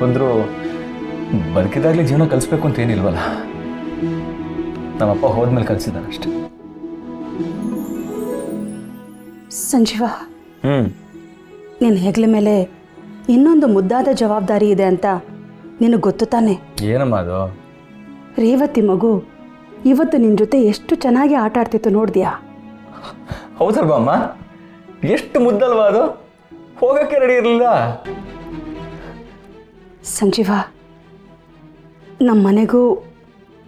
ಬಂದರೂ ಬದುಕಿದಾಗಲೇ ಜೀವನ ಕಲಿಸ್ಬೇಕು ಅಂತ ಏನಿಲ್ವಲ್ಲ. ನಮ್ಮಪ್ಪ ಹೋದ್ಮೇಲೆ ಕಲಿಸಿದ್ದಾರೆ ಅಷ್ಟೆ. ಸಂಜೀವ, ನಿನ್ನ ಹೆಗಲ ಮೇಲೆ ಇನ್ನೊಂದು ಮುದ್ದಾದ ಜವಾಬ್ದಾರಿ ಇದೆ ಅಂತ ನಿನಗೆ ಗೊತ್ತು ತಾನೆ? ಏನಮ್ಮ ಅದು? ರೇವತಿ ಮಗು ಇವತ್ತು ನಿನ್ನ ಜೊತೆ ಎಷ್ಟು ಚೆನ್ನಾಗಿ ಆಟ ಆಡ್ತಿತ್ತು ನೋಡಿದ್ಯಾ? ಹೌದಲ್ವಾ ಅಮ್ಮ? ಎಷ್ಟು ಮುದ್ದಲ್ವಾ ಅದು? ಹೋಗೋಕ್ಕೆ ರೆಡಿ ಇರಲಿಲ್ಲ. ಸಂಜೀವ, ನಮ್ಮ ಮನೆಗೂ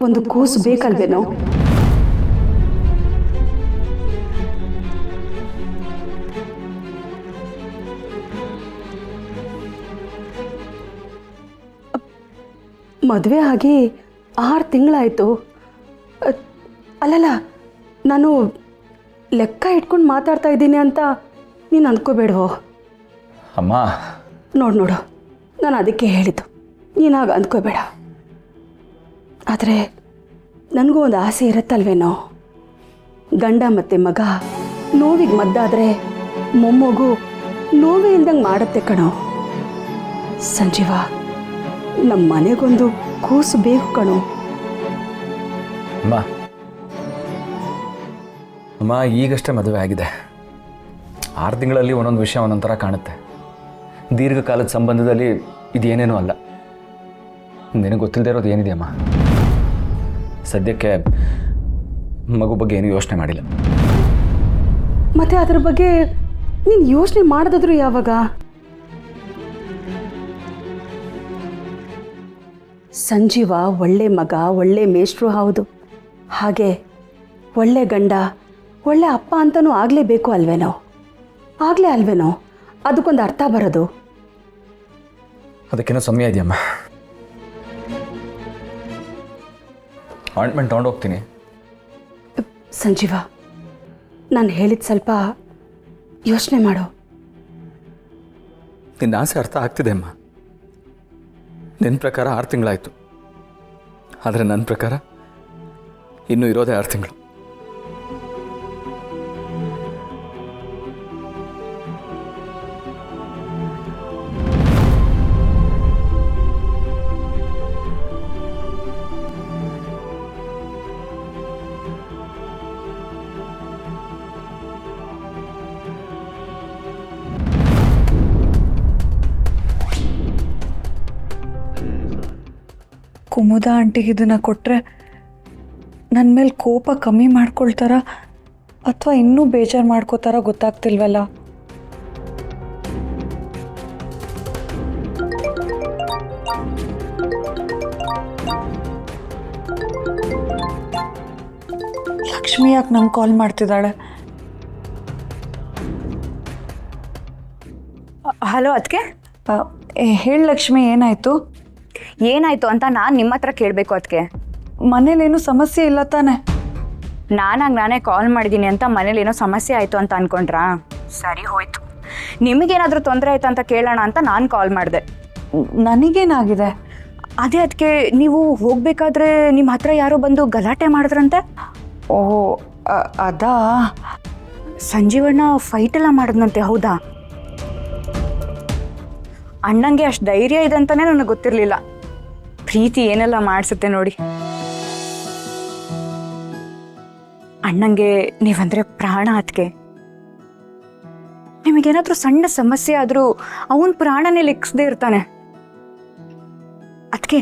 ಒಂದು ಕೂಸು ಬೇಕಲ್ವೇನೋ? ಮದುವೆ ಆಗಿ 6 ತಿಂಗಳಾಯಿತು. ಅಲ್ಲಲ್ಲ, ನಾನು ಲೆಕ್ಕ ಇಟ್ಕೊಂಡು ಮಾತಾಡ್ತಾ ಇದ್ದೀನಿ ಅಂತ ನೀನು ಅಂದ್ಕೋಬೇಡವೋ? ಅಮ್ಮ ನೋಡು, ನಾನು ಅದಕ್ಕೆ ಹೇಳಿದ್ದು, ನೀನಾಗ ಅಂದ್ಕೋಬೇಡ. ಆದರೆ ನನಗೂ ಒಂದು ಆಸೆ ಇರುತ್ತಲ್ವೇನೋ, ಗಂಡ ಮತ್ತು ಮಗ ನೋವಿಗೆ ಮದ್ದಾದರೆ ಮೊಮ್ಮಗು ನೋವೇ ಇಲ್ದಂಗೆ ಮಾಡುತ್ತೆ ಕಣೋ. ಸಂಜೀವ, ನಮ್ಮ ಮನೆಗೊಂದು ಕೂಸು ಬೇಕು ಕಣೋ. ಅಮ್ಮ ಈಗಷ್ಟೇ ಮದುವೆ ಆಗಿದೆ. 6 ತಿಂಗಳಲ್ಲಿ ಒಂದೊಂದು ವಿಷಯ ಒಂದೊಂದು ಥರ ಕಾಣುತ್ತೆ. ದೀರ್ಘಕಾಲದ ಸಂಬಂಧದಲ್ಲಿ ಇದೇನೇನೂ ಅಲ್ಲ. ನಿನಗೆ ಗೊತ್ತಿಲ್ಲದೆ ಇರೋದು ಏನಿದೆಯಮ್ಮ? ಸದ್ಯಕ್ಕೆ ಮಗು ಬಗ್ಗೆ ಏನೂ ಯೋಚನೆ ಮಾಡಿಲ್ಲ. ಮತ್ತೆ ಅದ್ರ ಬಗ್ಗೆ ನೀನು ಯೋಚನೆ ಮಾಡಿದ್ರು ಯಾವಾಗ? ಸಂಜೀವ ಒಳ್ಳೆ ಮಗ, ಒಳ್ಳೆ ಮೇಷ್ಟ್ರು ಹೌದು. ಹಾಗೆ ಒಳ್ಳೆ ಗಂಡ, ಒಳ್ಳೆ ಅಪ್ಪ ಅಂತಲೂ ಆಗಲೇಬೇಕು ಅಲ್ವೇನೋ? ಅದಕ್ಕೊಂದು ಅರ್ಥ ಬರೋದು. ಅದಕ್ಕೇನೋ ಸಮಯ ಇದೆಯಮ್ಮ. ಆಯಿಂಟ್ಮೆಂಟ್ ತೊಗೊಂಡೋಗ್ತೀನಿ. ಸಂಜೀವ, ನಾನು ಹೇಳಿದ ಸ್ವಲ್ಪ ಯೋಚನೆ ಮಾಡು. ನಿನ್ನ ಆಸೆ ಅರ್ಥ ಆಗ್ತಿದೆ ಅಮ್ಮ. ನಿನ್ನ ಪ್ರಕಾರ 6 ತಿಂಗಳಾಯಿತು, ಆದರೆ ನನ್ನ ಪ್ರಕಾರ ಇನ್ನೂ ಇರೋದೇ 6 ತಿಂಗಳು. ಕುಮುದ ಆಂಟಿಗೆ ಇದನ್ನು ಕೊಟ್ಟರೆ ನನ್ನ ಮೇಲೆ ಕೋಪ ಕಮ್ಮಿ ಮಾಡ್ಕೊಳ್ತಾರ ಅಥವಾ ಇನ್ನೂ ಬೇಜಾರು ಮಾಡ್ಕೋತಾರ ಗೊತ್ತಾಗ್ತಿಲ್ವಲ್ಲ. ಲಕ್ಷ್ಮಿ ಯಾಕೆ ನಂಗೆ ಕಾಲ್ ಮಾಡ್ತಿದ್ದಾಳೆ? ಹಲೋ ಅದಕ್ಕೆ ಹೇಳಿ ಲಕ್ಷ್ಮಿ, ಏನಾಯಿತು? ಏನಾಯ್ತು ಅಂತ ನಾನು ನಿಮ್ಮ ಹತ್ರ ಕೇಳಬೇಕು. ಅದಕ್ಕೆ ಮನೇಲೇನು ಸಮಸ್ಯೆ ಇಲ್ಲ ತಾನೆ? ನಾನೇ ಕಾಲ್ ಮಾಡಿದ್ದೀನಿ ಅಂತ ಮನೇಲಿ ಏನೋ ಸಮಸ್ಯೆ ಆಯಿತು ಅಂತ ಅಂದ್ಕೊಂಡ್ರಾ? ಸರಿ ಹೋಯ್ತು. ನಿಮಗೇನಾದರೂ ತೊಂದರೆ ಆಯ್ತು ಅಂತ ಕೇಳೋಣ ಅಂತ ನಾನು ಕಾಲ್ ಮಾಡಿದೆ. ನನಗೇನಾಗಿದೆ? ಅದೇ ಅದಕ್ಕೆ ನೀವು ಹೋಗಬೇಕಾದ್ರೆ ನಿಮ್ಮ ಹತ್ರ ಯಾರೋ ಬಂದು ಗಲಾಟೆ ಮಾಡಿದ್ರಂತೆ. ಓಹೋ, ಅದಾ? ಸಂಜೀವಣ್ಣ ಫೈಟ್ ಎಲ್ಲ ಮಾಡಿದ್ನಂತೆ, ಹೌದಾ? ಅಣ್ಣಂಗೆ ಅಷ್ಟು ಧೈರ್ಯ ಇದೆ ಅಂತಲೇ ನನಗೆ ಗೊತ್ತಿರಲಿಲ್ಲ. ಪ್ರೀತಿ ಏನೆಲ್ಲ ಮಾಡಿಸುತ್ತೆ ನೋಡಿ. ಅಣ್ಣಂಗೆ ನೀವಂದರೆ ಪ್ರಾಣ. ಅದಕ್ಕೆ ನಿಮಗೇನಾದರೂ ಸಣ್ಣ ಸಮಸ್ಯೆ ಆದರೂ ಅವನ ಪ್ರಾಣನೇ ಲೆಕ್ಕಿಸದೇ ಇರ್ತಾನೆ. ಅದಕ್ಕೆ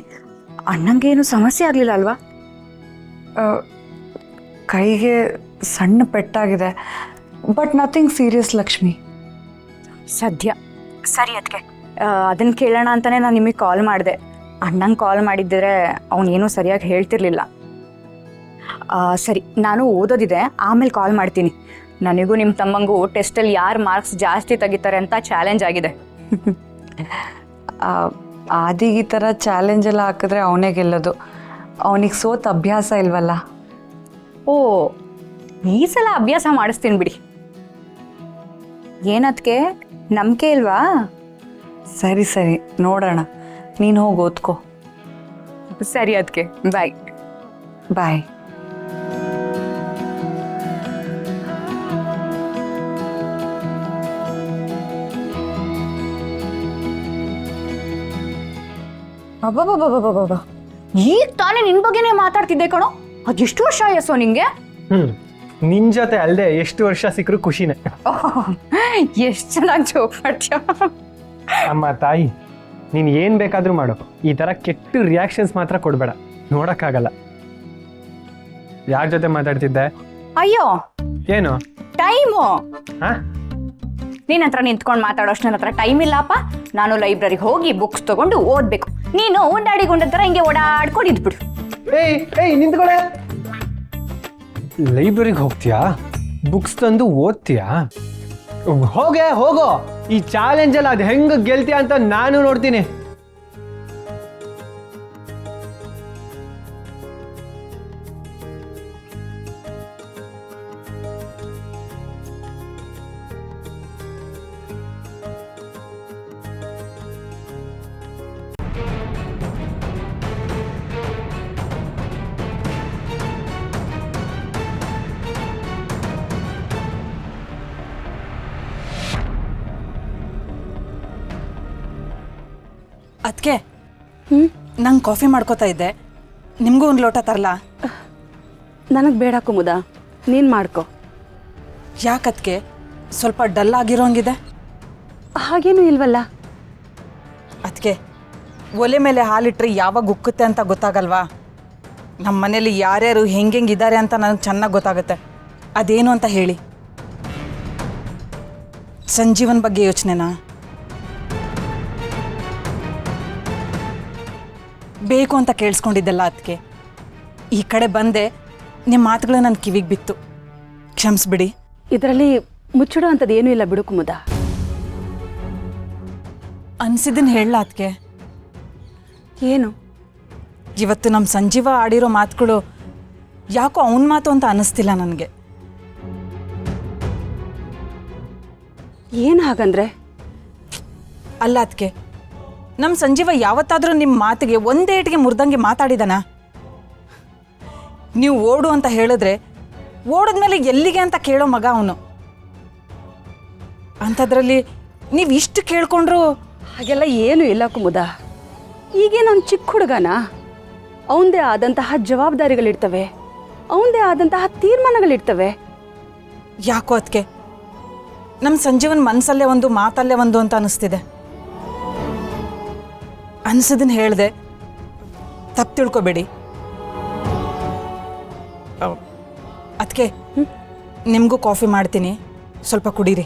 ಅಣ್ಣಂಗೆ ಏನು ಸಮಸ್ಯೆ ಆಗಲಿಲ್ಲ ಅಲ್ವಾ? ಕೈಗೆ ಸಣ್ಣ ಪೆಟ್ಟಾಗಿದೆ, ಬಟ್ ನಥಿಂಗ್ ಸೀರಿಯಸ್ ಲಕ್ಷ್ಮಿ. ಸದ್ಯ ಸರಿ. ಅದಕ್ಕೆ ಅದನ್ನು ಕೇಳೋಣ ಅಂತಲೇ ನಾನು ನಿಮಗೆ ಕಾಲ್ ಮಾಡಿದೆ. ಅಣ್ಣಂಗೆ ಕಾಲ್ ಮಾಡಿದ್ದರೆ ಅವನೇನೂ ಸರಿಯಾಗಿ ಹೇಳ್ತಿರ್ಲಿಲ್ಲ. ಸರಿ, ನಾನು ಓದೋದಿದೆ, ಆಮೇಲೆ ಕಾಲ್ ಮಾಡ್ತೀನಿ. ನನಗೂ ನಿಮ್ಮ ತಮ್ಮಂಗೂ ಟೆಸ್ಟಲ್ಲಿ ಯಾರು ಮಾರ್ಕ್ಸ್ ಜಾಸ್ತಿ ತೆಗಿತಾರೆ ಅಂತ ಚಾಲೆಂಜ್ ಆಗಿದೆ. ಆದಿಗೆ ಈ ಥರ ಚಾಲೆಂಜ್ ಎಲ್ಲ ಹಾಕಿದ್ರೆ ಅವನೇ ಗೆಲ್ಲೋದು. ಅವನಿಗೆ ಸೋತ ಅಭ್ಯಾಸ ಇಲ್ವಲ್ಲ. ಓ, ಈ ಸಲ ಅಭ್ಯಾಸ ಮಾಡಿಸ್ತೀನಿ ಬಿಡಿ. ಏನದಕ್ಕೆ ನಂಬಿಕೆ ಇಲ್ವಾ? ಸರಿ ಸರಿ, ನೋಡೋಣ. ನೀನು ಹೋಗಿ ಓದ್ಕೋ. ಸರಿ ಅದಕ್ಕೆ, ಬಾಯ್ ಬಾಯ್. ಅಬ್ಬಬ್ಬಬ್ಬಬ್ಬಬ್ಬ ಈಗ ತಾನೇ ನಿನ್ ಬಗ್ಗೆನೇ ಮಾತಾಡ್ತಿದ್ದೆ ಕಣೋ. ಅದೆಷ್ಟು ವರ್ಷ ಆಯಸ್ಸೋ ನಿಂಗೆ? ನಿನ್ ಜೊತೆ ಅಲ್ಲದೆ ಎಷ್ಟು ವರ್ಷ ಸಿಕ್ಕರು ಖುಷಿನೇ. ಎಷ್ಟು ಚೆನ್ನಾಗಿ ಜೋಕ್ ಮಾಡ್ತೀಯ. ಅಮ್ಮ ತಾಯಿ, ನೀನು ಏನು ಬೇಕಾದರೂ ಮಾಡು, ಈ ಥರ ಕೆಟ್ಟ ರಿಯಾಕ್ಷನ್ಸ್ ಮಾತ್ರ ಕೊಡಬೇಡ, ನೋಡೋಕ್ಕಾಗಲ್ಲ. ಯಾರ ಜೊತೆ ಮಾತಾಡ್ತಿದ್ದೆ? ಅಯ್ಯೋ ಏನು ಟೈಮು. ಹಾ? ನಿನ್ನ ಹತ್ರ ನಿಂತ್ಕೊಂಡು ಮಾತಾಡೋಷ್ಟು ನನ್ನ ಹತ್ರ ಟೈಮ್ ಇಲ್ಲಪ್ಪ. ನಾನು ಲೈಬ್ರರಿಗೆ ಹೋಗಿ ಬುಕ್ಸ್ ತಗೊಂಡು ಓದಬೇಕು. ನೀನು ಉಂಡಾಡಿ ಗುಂಡ ಥರ ಹಿಂಗೆ ಓಡಾಡ್ಕೊಂಡು ಇದ್ಬಿಡು. ಏಯ್ ನಿಂತ್ಕೊಳ್ಳೆ. ಲೈಬ್ರರಿಗೆ ಹೋಗ್ತೀಯಾ? ಬುಕ್ಸ್ ತಂದು ಓದ್ತೀಯಾ? ಹೋಗೋ. ಈ ಚಾಲೆಂಜ್ ಎಲ್ಲ ಅದು ಹೆಂಗೆ ಗೆಲ್ತೀಯ ಅಂತ ನಾನು ನೋಡ್ತೀನಿ. ಅದಕ್ಕೆ ನಂಗೆ ಕಾಫಿ ಮಾಡ್ಕೋತಾ ಇದ್ದೆ, ನಿಮಗೂ ಒಂದು ಲೋಟ ತರಲಾ? ನನಗೆ ಬೇಡ ಕುಮುದ, ನೀನು ಮಾಡ್ಕೊ. ಯಾಕದಕ್ಕೆ ಸ್ವಲ್ಪ ಡಲ್ ಆಗಿರೋಂಗಿದೆ? ಹಾಗೇನೂ ಇಲ್ವಲ್ಲ. ಅದಕ್ಕೆ ಒಲೆ ಮೇಲೆ ಹಾಲಿಟ್ರೆ ಯಾವಾಗ ಉಕ್ಕುತ್ತೆ ಅಂತ ಗೊತ್ತಾಗಲ್ವಾ? ನಮ್ಮ ಮನೇಲಿ ಯಾರ್ಯಾರು ಹೆಂಗಿದ್ದಾರೆ ಅಂತ ನನಗೆ ಚೆನ್ನಾಗಿ ಗೊತ್ತಾಗುತ್ತೆ. ಅದೇನು ಅಂತ ಹೇಳಿ. ಸಂಜೀವನ್ ಬಗ್ಗೆ ಯೋಚನೆನಾ? ಬೇಕು ಅಂತ ಕೇಳಿಸ್ಕೊಂಡಿದ್ದೆಲ್ಲ ಅದಕ್ಕೆ ಈ ಕಡೆ ಬಂದೆ, ನಿಮ್ಮ ಮಾತುಗಳು ನನ್ನ ಕಿವಿಗೆ ಬಿತ್ತು, ಕ್ಷಮಿಸ್ಬಿಡಿ. ಇದರಲ್ಲಿ ಮುಚ್ಚಿಡೋ ಅಂಥದ್ದು ಏನೂ ಇಲ್ಲ ಬಿಡು ಕುಮುದ. ಅನ್ಸಿದ್ದನ್ನು ಹೇಳಲ್ಲ ಅದಕ್ಕೆ. ಏನು? ಇವತ್ತು ನಮ್ಮ ಸಂಜೀವ ಆಡಿರೋ ಮಾತುಗಳು ಯಾಕೋ ಅವನ ಮಾತು ಅಂತ ಅನ್ನಿಸ್ತಿಲ್ಲ ನನಗೆ. ಏನು ಹಾಗಂದ್ರೆ? ಅಲ್ಲ ಅದಕ್ಕೆ, ನಮ್ಮ ಸಂಜೀವ ಯಾವತ್ತಾದರೂ ನಿಮ್ಮ ಮಾತಿಗೆ ಒಂದೇಟಿಗೆ ಮುರಿದಂಗೆ ಮಾತಾಡಿದಾನ? ನೀವು ಓಡು ಅಂತ ಹೇಳಿದ್ರೆ ಓಡಿದ್ಮೇಲೆ ಎಲ್ಲಿಗೆ ಅಂತ ಕೇಳೋ ಮಗ ಅವನು. ಅಂಥದ್ರಲ್ಲಿ ನೀವು ಇಷ್ಟು ಕೇಳ್ಕೊಂಡ್ರು ಹಾಗೆಲ್ಲ ಏನೂ ಇಲ್ಲ ಕುಮುದ. ಈಗೇನು ಅವ್ನು ಚಿಕ್ಕ ಹುಡುಗನ? ಅವನದೇ ಆದಂತಹ ಜವಾಬ್ದಾರಿಗಳಿರ್ತವೆ, ಅವನದೇ ಆದಂತಹ ತೀರ್ಮಾನಗಳಿರ್ತವೆ. ಯಾಕೋ ಅದಕ್ಕೆ ನಮ್ಮ ಸಂಜೀವನ ಮನಸ್ಸಲ್ಲೇ ಒಂದು ಮಾತಲ್ಲೇ ಒಂದು ಅಂತ ಅನ್ನಿಸ್ತಿದೆ. ಅನ್ಸದನ್ನ ಹೇಳಿದೆ, ತಪ್ಪು ತಿಳ್ಕೊಬೇಡಿ. ಅದಕ್ಕೆ ನಿಮಗೂ ಕಾಫಿ ಮಾಡ್ತೀನಿ, ಸ್ವಲ್ಪ ಕುಡೀರಿ.